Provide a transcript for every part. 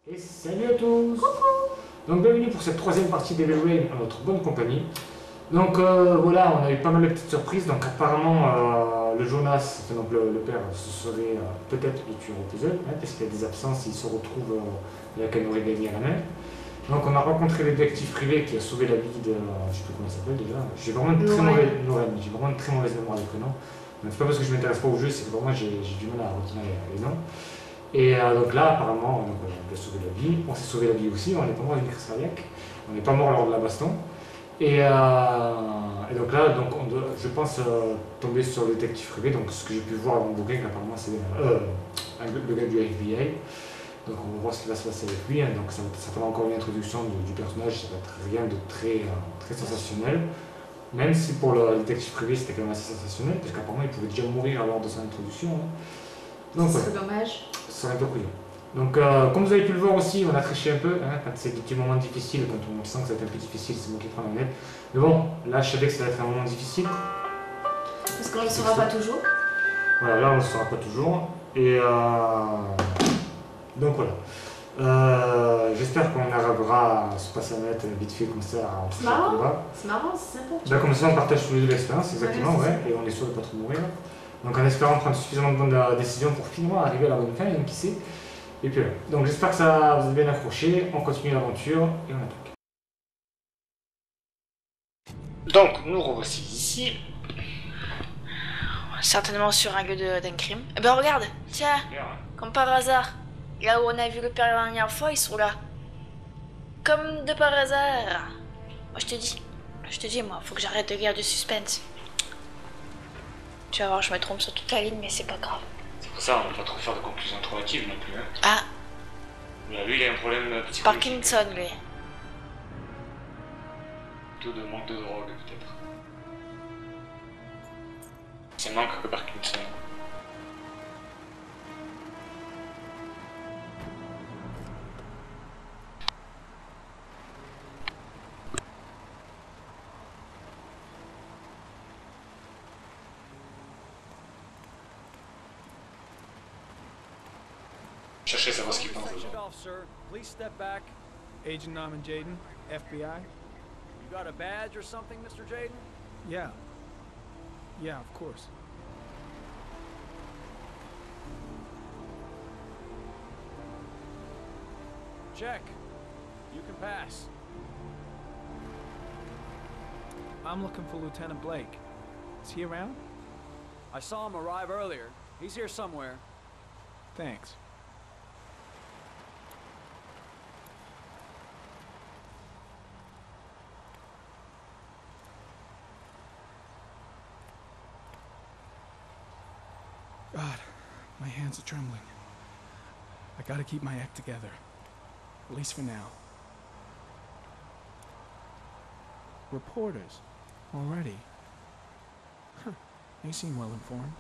Et salut à tous. Coucou. Donc bienvenue pour cette troisième partie d'F.B.I en notre bonne compagnie. Donc voilà, on a eu pas mal de petites surprises. Donc apparemment le Jonas, donc le père, ce serait peut-être le tueur au puzzle, hein, parce qu'il y a des absences, il se retrouve avec un origami à la main. Donc on a rencontré le détective privé qui a sauvé la vie de, je sais plus comment il s'appelle déjà. J'ai vraiment une très mauvaise, j'ai vraiment une très mauvaise mémoire des prénoms. Donc c'est pas parce que je m'intéresse pas au jeu, c'est que vraiment j'ai du mal à retenir les noms. Et donc là, apparemment, on a sauvé la vie. On s'est sauvé la vie aussi, on n'est pas mort d'une crise cardiaque. On n'est pas mort lors de la baston. Et donc là, donc je pense tomber sur le détective privé. Donc ce que j'ai pu voir dans mon bouquin, apparemment, c'est le gars du F.B.I. Donc on va voir ce qui va se passer avec lui. Hein. Donc ça fera encore une introduction du personnage. Ça va être rien de très sensationnel. Même si pour le détective privé, c'était quand même assez sensationnel, parce qu'apparemment, il pouvait déjà mourir lors de son introduction. Hein. Donc, c'est dommage. Ça serait un peu couillon. Donc, comme vous avez pu le voir aussi, on a triché un peu. Hein, quand c'est des petits moments difficiles, quand on sent que ça va être un peu difficile, c'est moi qui prends la manette. Mais bon, là, je savais que ça va être un moment difficile. Parce qu'on ne le saura pas toujours. Voilà, là, on ne le saura pas toujours. Et donc, voilà. J'espère qu'on arrivera à se passer la manette vite fait comme ça. C'est marrant, c'est marrant, c'est sympa. Ben, comme ça, on partage tous les deux l'expérience, exactement, ouais, et on est sûr de ne pas trop mourir. Donc en espérant prendre suffisamment de bonnes décisions pour finalement arriver à la bonne fin, et qui sait. Et puis voilà. Donc j'espère que ça vous a bien accroché, on continue l'aventure et on attaque. Donc nous revoici ici. Certainement sur un lieu d'un crime. Eh ben regarde, tiens, comme par hasard, là où on a vu le père la dernière fois, ils sont là. Comme de par hasard. Moi je te dis moi, faut que j'arrête de lire du suspense. Tu vas voir, je me trompe sur toute la ligne, mais c'est pas grave. C'est pour ça, on va pas trop faire de conclusions trop hâtives non plus. Hein. Ah. Là, lui, il a un problème psychologique. Parkinson, lui. Plutôt de manque de drogue, peut-être. C'est manque que Parkinson. Cherchez à savoir ce qu'il pense. Please step back. Agent Norman Jaden, F.B.I. You got a badge or something, Mr. Jaden? Yeah. Yeah, of course. Check. You can pass. I'm looking for Lieutenant Blake. Is he around? I saw him arrive earlier. He's here somewhere. Thanks. God, my hands are trembling. I gotta keep my act together. At least for now. Reporters? Already? Huh. They seem well informed.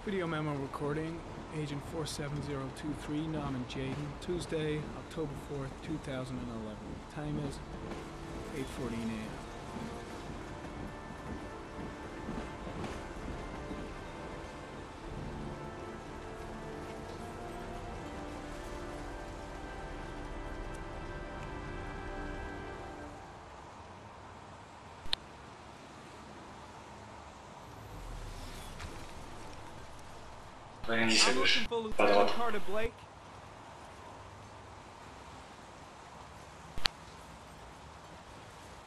Video memo recording, Agent 47023, Norman Jaden, Tuesday, October 4th, 2011. Time is 8:14 a.m. Rien dit, c'est I'm gauche. looking for Pas droite. Lieutenant Carter Blake.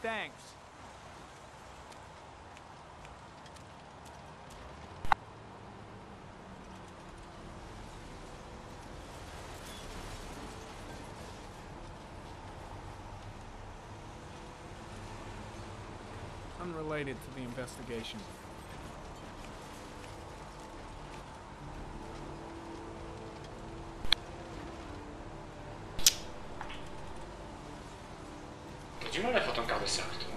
Thanks. Unrelated to the investigation. T'as du mal à faire ton quart de cercle, toi.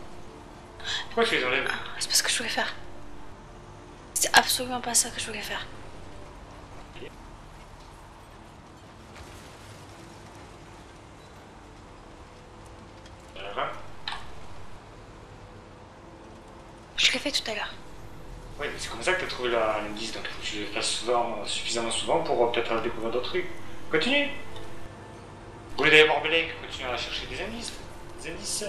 Pourquoi tu les enlèves? C'est pas ce que je voulais faire. C'est absolument pas ça que je voulais faire. Je l'ai fait tout à l'heure. Oui, mais c'est comme ça que tu as trouvé l'indice, donc il faut que tu le fasses souvent, suffisamment souvent pour peut-être découvrir d'autres trucs. Continue. Au lieu d'aller voir Blake, continue à chercher des indices. Des indices.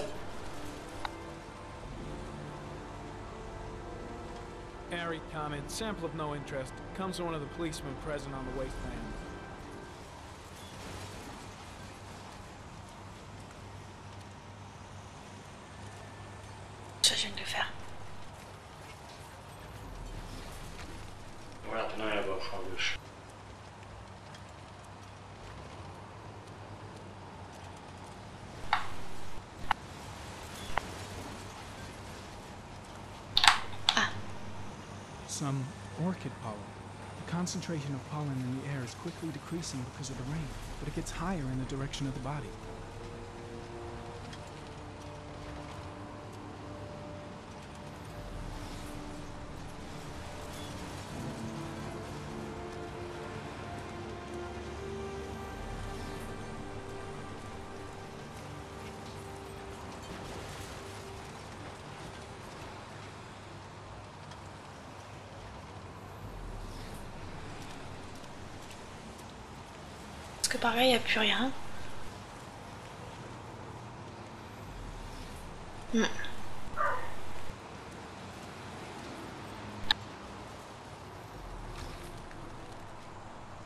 Harry comment, sample of no interest. Comes from one of the policemen present on the wasteland. Ça, je viens de le faire. Voilà, t'en as un là-bas, au fond à gauche. Some orchid pollen. The concentration of pollen in the air is quickly decreasing because of the rain, but it gets higher in the direction of the body. Parce que pareil, il n'y a plus rien.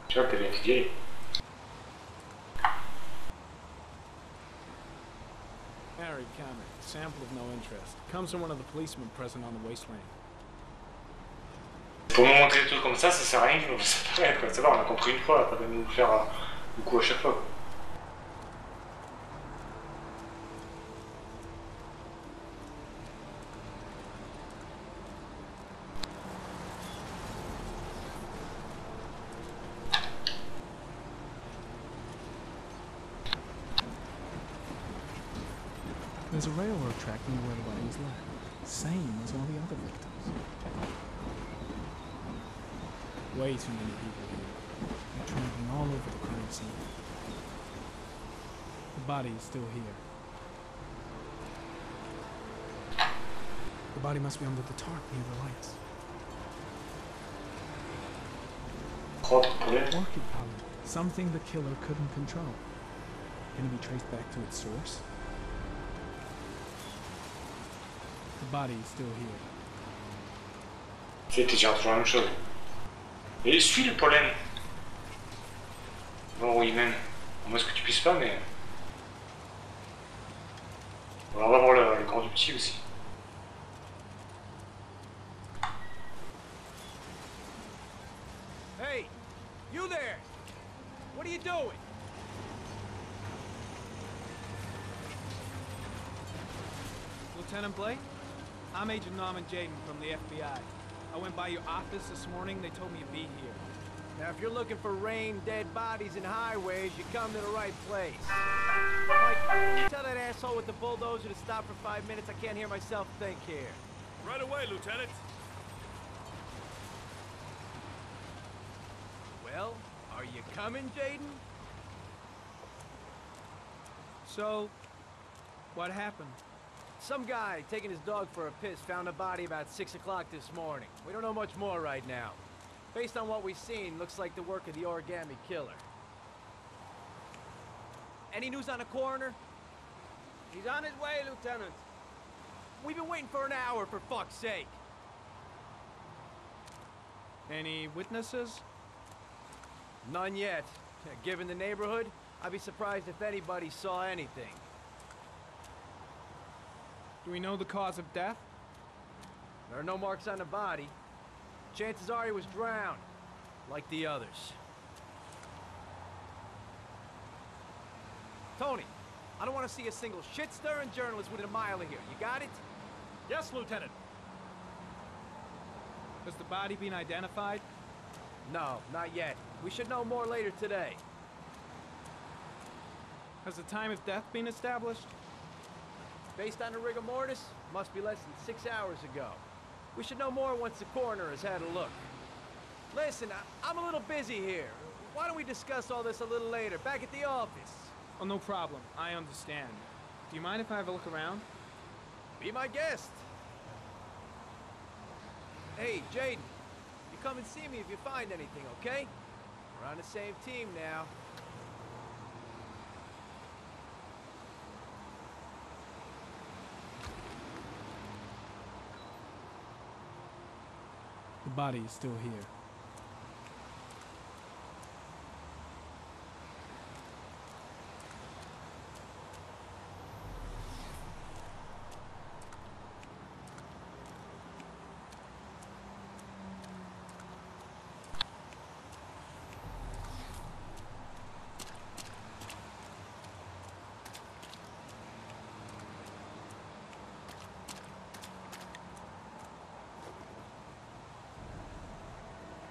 Tu vois que t'as bien étudié. Harry comment, sample of no interest. Comes from one of the policemen present on the wasteland. Pour nous montrer des trucs comme ça sert à rien qu'ils nous fassent apparaître, quoi. C'est bon, on a compris une fois, pas de nous faire du coup à chaque fois. There's a railroad track near where the body was left. Same as all the other victims. Way too many people here. They're trampling all over the crime scene. The body is still here. The body must be under the tarp near the lights. Orchid pollen. Something the killer couldn't control. Can it be traced back to its source? The body is still here. C'était déjà toujours la même chose. Et suis le pollen. Bon, oui, même. À moins que tu puisses pas, mais. On va voir le corps du petit aussi. Hey, you there! What are you doing? Lieutenant Blake? I'm Agent Norman Jaden from the F.B.I. I went by your office this morning. They told me you'd be here. Now, if you're looking for rain, dead bodies, and highways, you come to the right place. Mike, tell that asshole with the bulldozer to stop for 5 minutes. I can't hear myself think here. Right away, Lieutenant. Well, are you coming, Jaden? So, what happened? Some guy taking his dog for a piss found a body about 6 o'clock this morning. We don't know much more right now. Based on what we've seen, looks like the work of the origami killer. Any news on the coroner? He's on his way, Lieutenant. We've been waiting for an hour, for fuck's sake. Any witnesses? None yet. Given the neighborhood, I'd be surprised if anybody saw anything. Do we know the cause of death? There are no marks on the body. Chances are he was drowned, like the others. Tony, I don't want to see a single shit-stirring journalist within a mile of here. You got it? Yes, Lieutenant. Has the body been identified? No, not yet. We should know more later today. Has the time of death been established? Based on the rigor mortis, must be less than 6 hours ago. We should know more once the coroner has had a look. Listen, I'm a little busy here. Why don't we discuss all this a little later, back at the office? Oh, no problem. I understand. Do you mind if I have a look around? Be my guest. Hey, Hey, Jaden, you come and see me if you find anything, okay? We're on the same team now. The body is still here.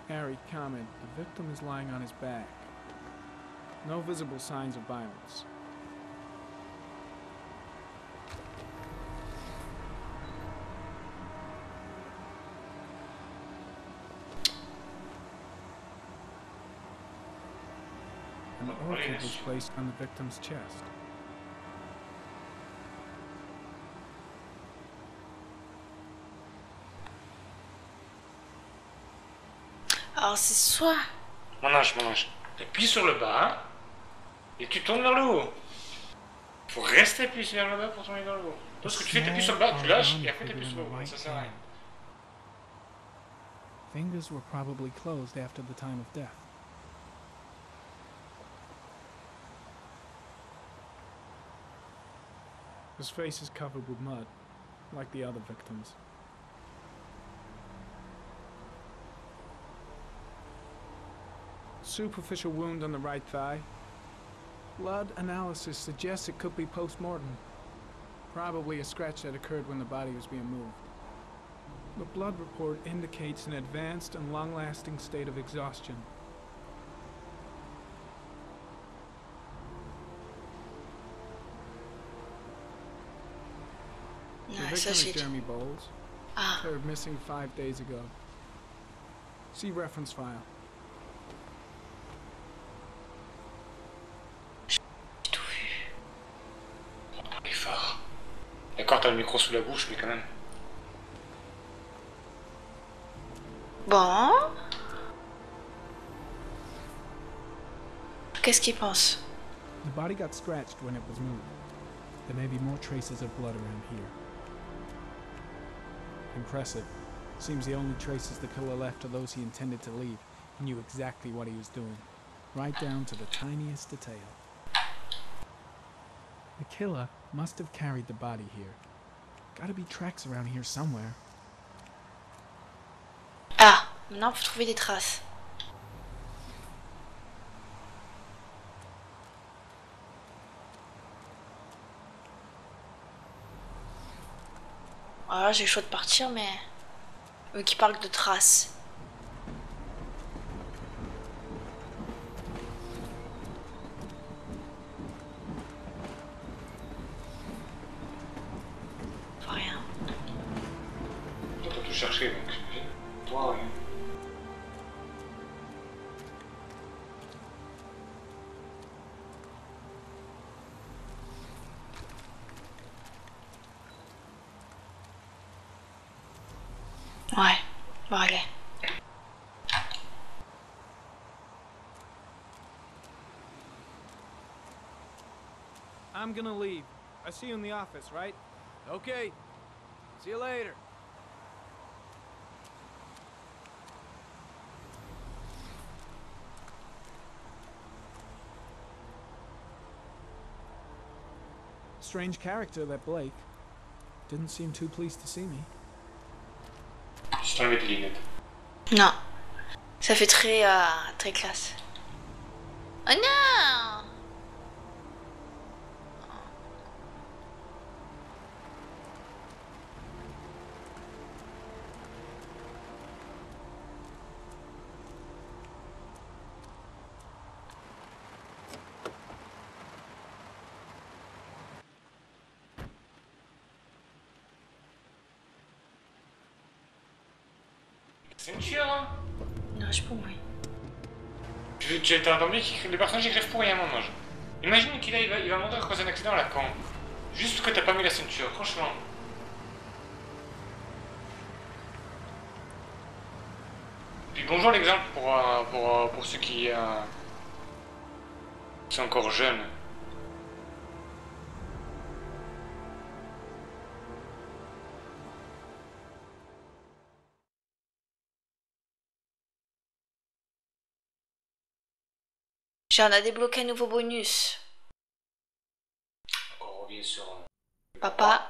Harry, comment. The victim is lying on his back. No visible signs of violence. An orchid was placed on the victim's chest. Alors c'est soit... Mon ange. Appuie sur le bas et tu tournes vers le haut. Faut rester appuyé vers le bas pour tourner vers le haut. Donc ce que tu fais, t'appuies sur le bas, tu lâches et après t'appuies sur le haut. Ça sert à rien. Fingers were probably closed after the time of death. His face is covered with mud, like the other victims. Superficial wound on the right thigh. Blood analysis suggests it could be post-mortem. Probably a scratch that occurred when the body was being moved. The blood report indicates an advanced and long-lasting state of exhaustion. The victim is Jeremy Bowles, declared missing 5 days ago. See reference file. Il est fort. D'accord, t'as le micro sous la bouche, mais quand même. Bon. Qu'est-ce qu'il pense? The body got scratched when it was moved. There may be more traces of blood around here. Impressive. Seems the only traces the killer left are those he intended to leave. He knew exactly what he was doing, right down to the tiniest detail. The killer must have carried the body here. Gotta be tracks around here somewhere. Ah, maintenant faut trouver des traces. Voilà, j'ai le choix de partir, mais... Eux qui parlent de traces. Rien. Toi, t'as tout cherché, donc j'imagine. Toi, rien. Ouais, bon allez. I'm gonna leave. I see you in the office, right? Okay. See you later. Strange character, that Blake. Didn't seem too pleased to see me. Je t'enlève tes lunettes. Non. Ça fait très, très classe. Oh non! C'est une tueur, hein? Non, je peux, oui. Tu as entendu que les personnages écrivent pour rien, mon ange. Imagine qu'il il va mourir à cause d'un accident à la con. Juste que t'as pas mis la ceinture, franchement. Puis bonjour l'exemple pour ceux qui sont encore jeunes. J'en ai débloqué un nouveau bonus. Donc on revient sur Papa.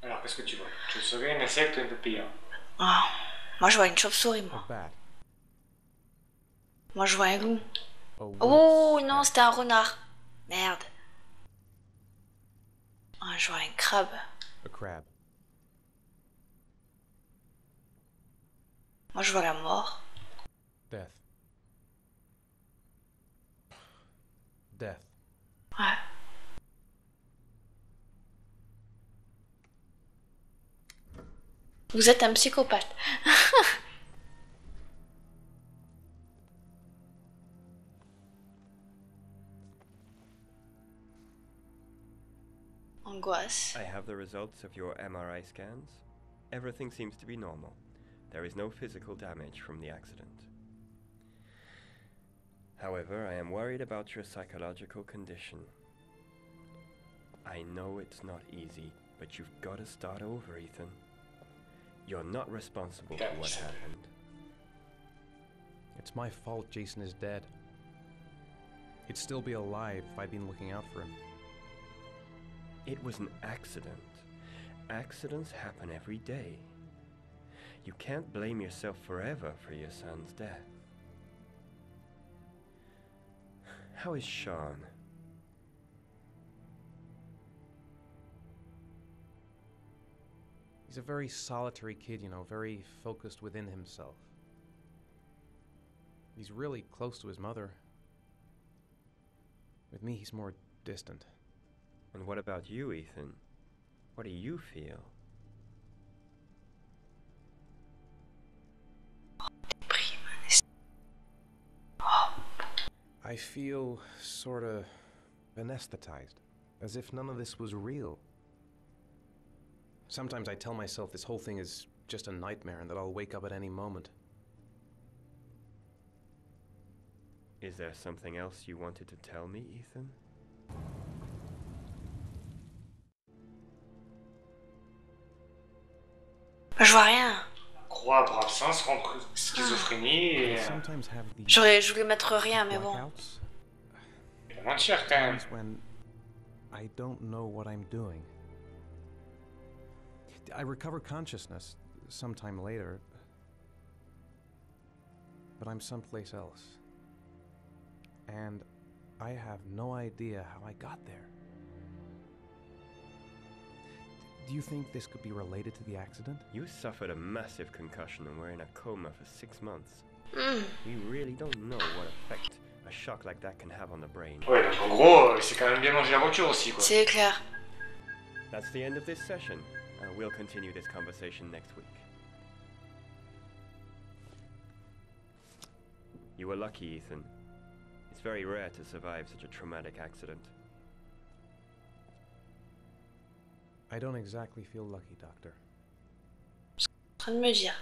Alors qu'est-ce que tu vois? Tu serais un insecte un peu payant. Ah, moi je vois une chauve-souris, A moi. bat. Moi je vois un loup. A wolf's Oh non, bat. c'était un renard. Merde. Ah, je vois un crabe. A crab. Moi je vois la mort. Death. Death. Ouais. Vous êtes un psychopathe. Angoisse. I have the results of your MRI scans. Everything seems to be normal. There is no physical damage from the accident. However, I am worried about your psychological condition. I know it's not easy, but you've got to start over, Ethan. You're not responsible for what happened. It's my fault Jason is dead. He'd still be alive if I'd been looking out for him. It was an accident. Accidents happen every day. You can't blame yourself forever for your son's death. How is Sean? He's a very solitary kid, you know, very focused within himself. He's really close to his mother. With me, he's more distant. And what about you, Ethan? What do you feel? I feel sort of anesthetized, as if none of this was real. Sometimes I tell myself this whole thing is just a nightmare and that I'll wake up at any moment. Is there something else you wanted to tell me, Ethan? Je vois rien. Croix pour absence, contre schizophrénie et... Sometimes have these Je voulais mettre rien, mais bon. blackouts, Il va mentir quand même. times when I don't know what I'm doing. I recover consciousness sometime later, but I'm someplace else. And I have no idea how I got there. Do you think this could be related to the accident? You suffered a massive concussion and were in a coma for 6 months. Hmm. We really don't know what effect a shock like that can have on the brain. Ouais, donc en gros, il s'est quand même bien mangé la voiture aussi, quoi. C'est clair. That's the end of this session. We'll continue this conversation next week. You were lucky, Ethan. It's very rare to survive such a traumatic accident. I don't exactly feel lucky, Doctor. En train de me dire.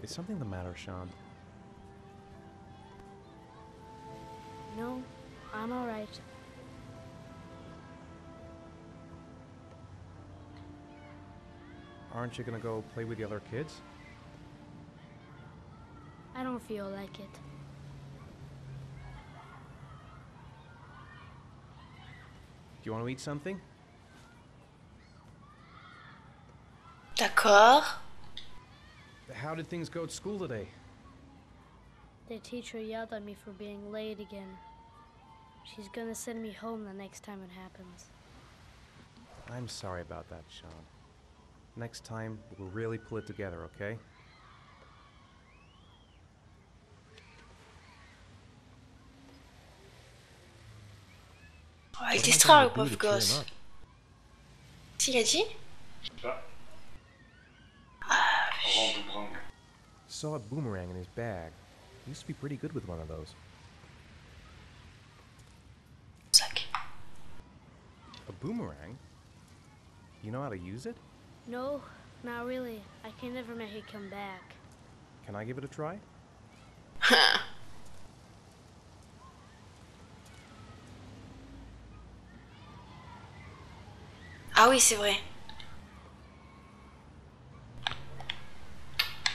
Is something the matter, Sean? No, I'm all right. Aren't you gonna go play with the other kids? I don't feel like it. Do you want to eat something? D'accord. How did things go at school today? The teacher yelled at me for being late again. She's gonna send me home the next time it happens. I'm sorry about that, Sean. Next time, we'll really pull it together, okay? Oh, il distrait le pauvre gosse. S'il a dit? Je sais pas. Ah, Orange boomerang. Saw a boomerang in his bag. He used to be pretty good with one of those. sac. A boomerang? You know how to use it? No, not really. I can never make it come back. Can I give it a try? Ah oui, c'est vrai.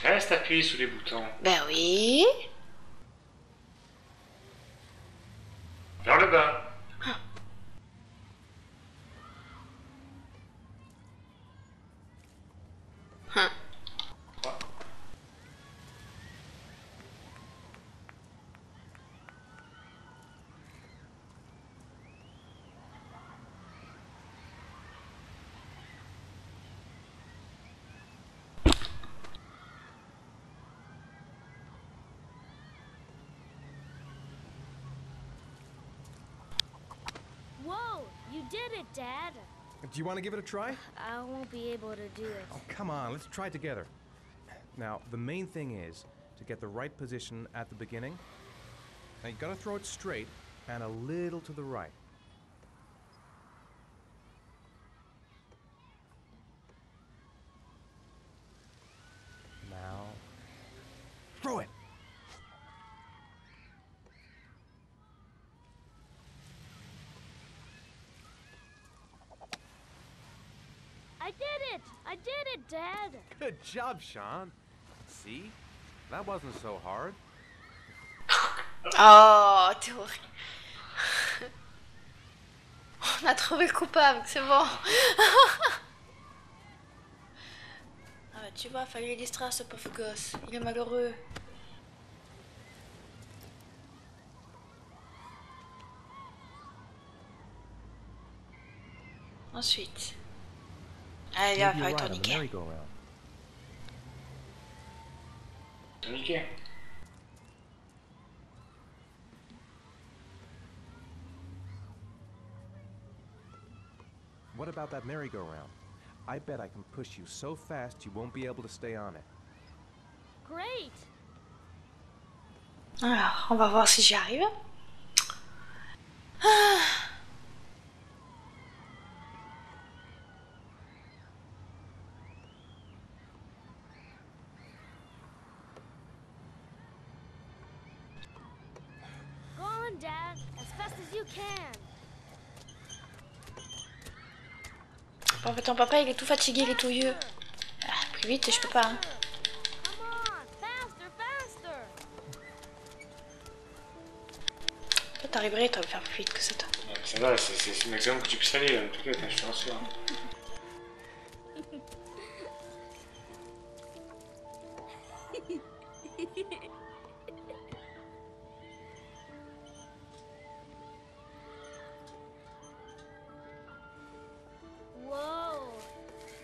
Reste appuyé sur les boutons. Ben oui. Vers le bas. Whoa, you did it, Dad. Do you want to give it a try? I won't be able to do it. Oh, come on, let's try together. Now, the main thing is to get the right position at the beginning. Now, you gotta throw it straight and a little to the right. Now, throw it! I did it! I did it, Dad! Good job, Sean. See? That wasn't so hard. Oh, t'es horrible. On a trouvé le coupable, c'est bon. Ah bah tu vois, fallait distraire ce pauvre gosse. Il est malheureux. Ensuite. Allez, viens, Maybe faire you're le right on the tourniquet. merry-go-round. Tourniquet. What about that merry-go-round? I bet I can push you so fast you won't be able to stay on it. Great! Alors, on va voir si j'y arrive. Ah. Go on, Dad, as fast as you can. En fait, ton papa, il est tout fatigué, il est tout vieux. Ah, plus vite, je peux pas. Hein. Come on, faster, faster! Toi, t'arriverais, toi, à faire plus vite que ça, toi. Ouais, ça va, c'est le maximum que tu puisses aller, t'inquiète, je te rassure. Whoa!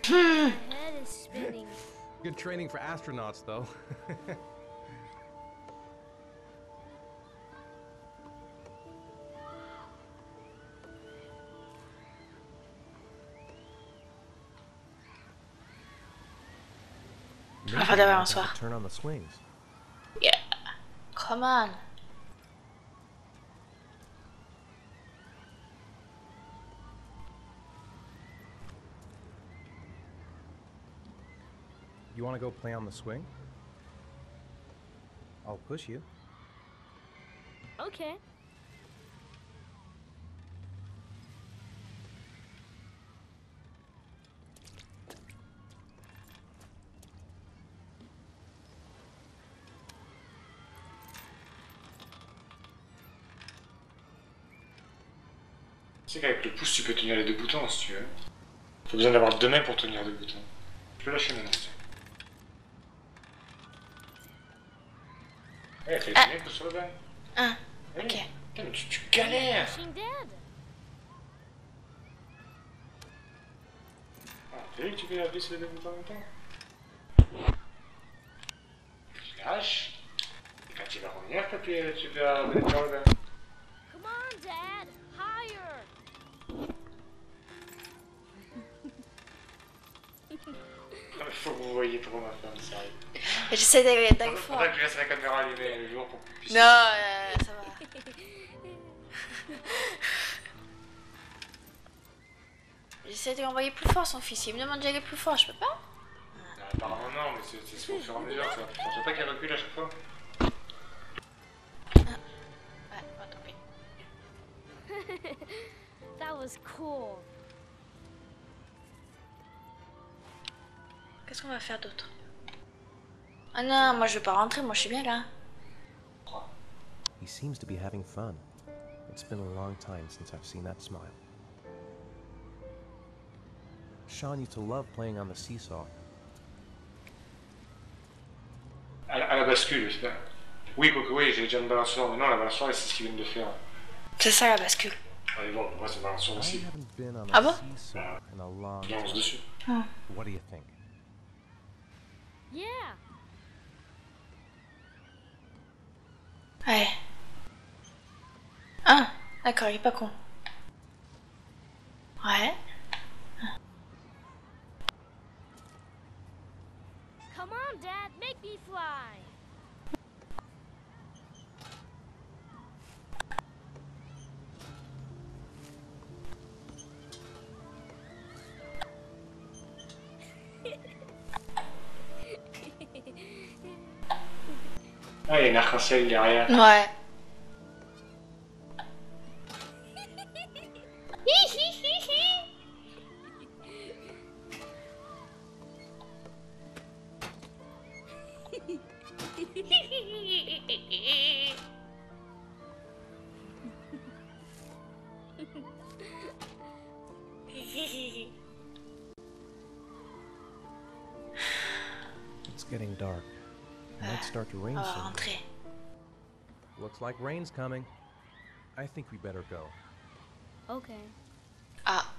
My head is spinning. Good training for astronauts, though. On va faire d'abord un soir. Turn on the swings. Yeah. Come on. You want to go play on the swing? I'll push you. Okay. Tu sais qu'avec le pouce, tu peux tenir les deux boutons si tu veux. Faut besoin d'avoir deux mains pour tenir deux boutons. Je peux lâcher maintenant. Eh, fais le que sur le banc. Ah, Eh, ok. putain, mais tu galères. Pushing Dad. Ah, t'as vu que tu peux appuyer sur les deux boutons en même temps? Tu lâches. Et quand tu vas revenir, tu vas mettre dans le bain. Come on, Dad, higher! Faut que vous voyez trop ma femme, sérieux. J'essaie d'aller Faudrait fort. que je laisse la caméra allumée le jour pour que vous puissiez... Non, ça va. J'essaie de l'envoyer plus fort son fils. Il me demande d'aller plus fort, je peux pas. Apparemment non, mais c'est au fur et à mesure, ça. Je pense pas qu'elle recule à chaque fois. Ouais, bon, tant pis. That was cool. Qu'est-ce qu'on va faire d'autre? Ah non, moi je veux pas rentrer, moi je suis bien là. He seems to be having fun. It's been a long time since I've seen that smile. Sean used to love playing on the seesaw. À la bascule, c'est pas... Oui, quoique oui, j'ai déjà une balançoire, mais non, la balançoire, c'est ce qu'ils viennent de faire. C'est ça la bascule. Allez voir, pour moi c'est une balançoire I aussi. haven't been on Ah a bon? seesaw in a long Je lance time. dessus. What do you think? Yeah. Ouais. Ah, d'accord, il est pas con. Ouais. Come on, Dad, make me fly. Ah, il y a une arc-en-ciel derrière. Ouais. It's getting dark. It might start to rain On va soon. rentrer. Looks like rain's coming. I think we better go. Okay. Ah.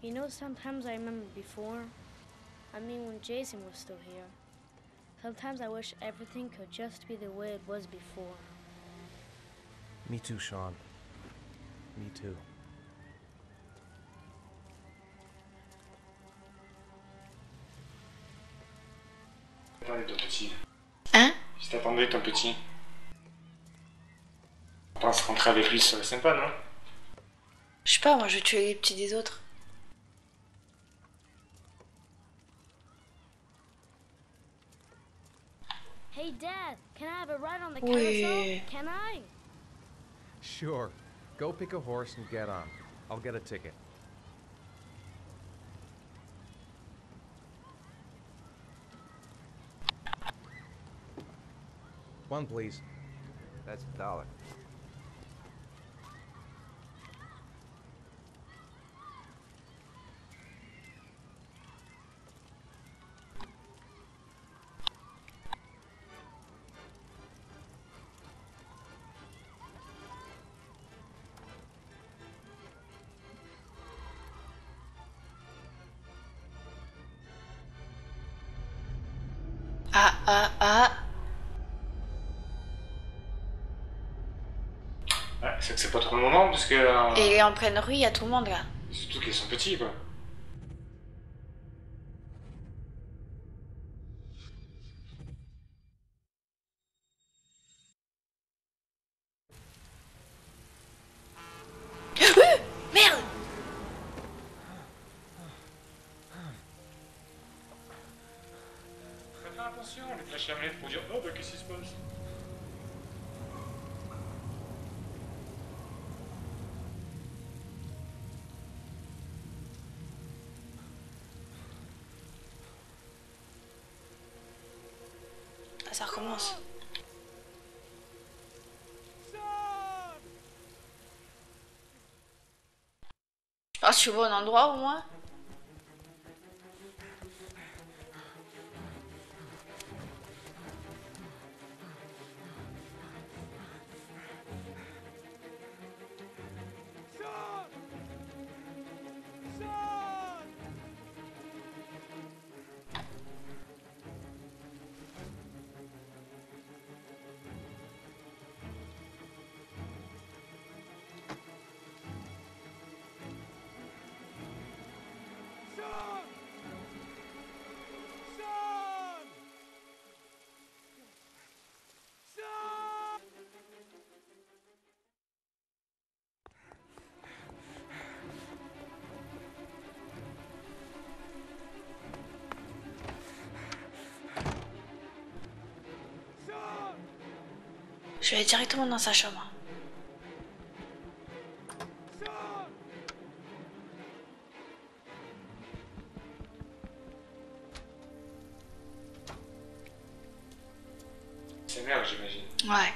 You know, sometimes I remember before. I mean, when Jason was still here. Sometimes I wish everything could just be the way it was before. Me too, Sean. Me too. Attendez ton petit. Hein? Si t'attendais ton petit. On pense rentrer avec lui, ça serait sympa, non? Je sais pas, moi je vais tuer les petits des autres. Hey, Dad, can I have a ride on the Oui. carousel? Can I? Sure. Go pick a horse and get on. I'll get a ticket. One, please. That's $1. Ah, ah, ah. Ouais, c'est que c'est pas trop le moment, parce que... Et il est en pleine rue, il y a tout le monde là. Surtout qu'ils sont petits, quoi. Merde! Faites attention, les flashs à pour dire « Oh, bah qu'est-ce qui se passe ?» Ah, ça recommence. Oh, je suis au bon endroit au moins. Je vais aller directement dans sa chambre. C'est merde, j'imagine. Ouais.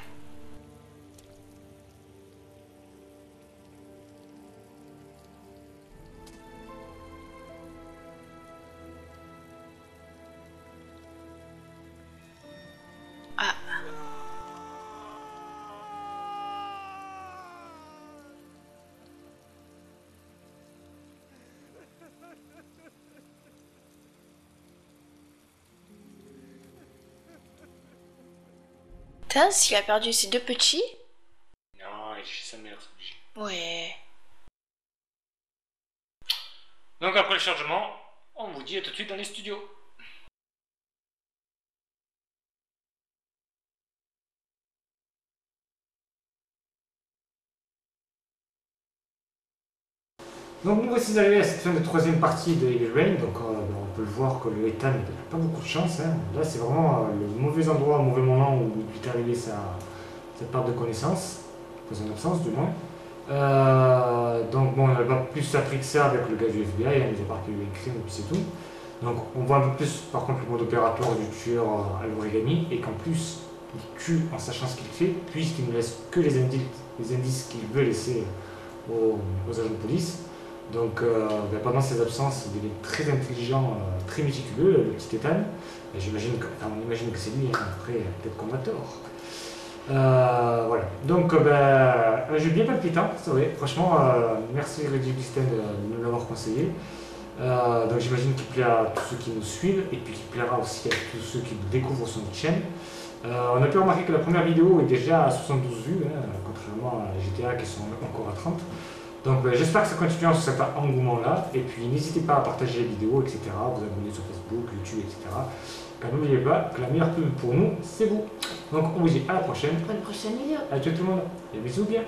Ah. T'as s'il a perdu ses deux petits? Non, il est chez sa mère, c'est obligé. Ouais. Donc après le chargement, on vous dit à tout de suite dans les studios. Donc nous voici arrivés à cette fin de troisième partie de Heavy Rain. Donc on peut le voir que le Ethan n'a pas beaucoup de chance. Hein. Là c'est vraiment le mauvais endroit, le mauvais moment où il est arrivé sa part de connaissance, son absence du moins. Donc bon, on n'a pas plus appris que ça avec le gars du FBI, hein, mis à part qu'il y a eu un crime et puis c'est tout. Donc on voit un peu plus par contre le mode opératoire du tueur à l'origami et qu'en plus il tue en sachant ce qu'il fait puisqu'il ne laisse que les indices qu'il veut laisser aux agents de police. Donc pendant ses absences, il est très intelligent, très méticuleux, le petit Ethan. On imagine que c'est lui, hein. Après peut-être qu'on a tort. Voilà, donc j'ai bien palpitant, c'est vrai, franchement, merci Reggie Gliston de nous l'avoir conseillé. Donc j'imagine qu'il plaira à tous ceux qui nous suivent et puis qu'il plaira aussi à tous ceux qui découvrent son chaîne. On a pu remarquer que la première vidéo est déjà à 72 vues, hein, contrairement à GTA qui sont encore à 30. Donc j'espère que ça continuera sur cet engouement-là. Et puis n'hésitez pas à partager les vidéos, etc. Vous abonner sur Facebook, YouTube, etc. Car n'oubliez pas que la meilleure pub pour nous, c'est vous. Donc on vous dit à la prochaine. Pour une prochaine vidéo. À tout le monde. Et bisous bien.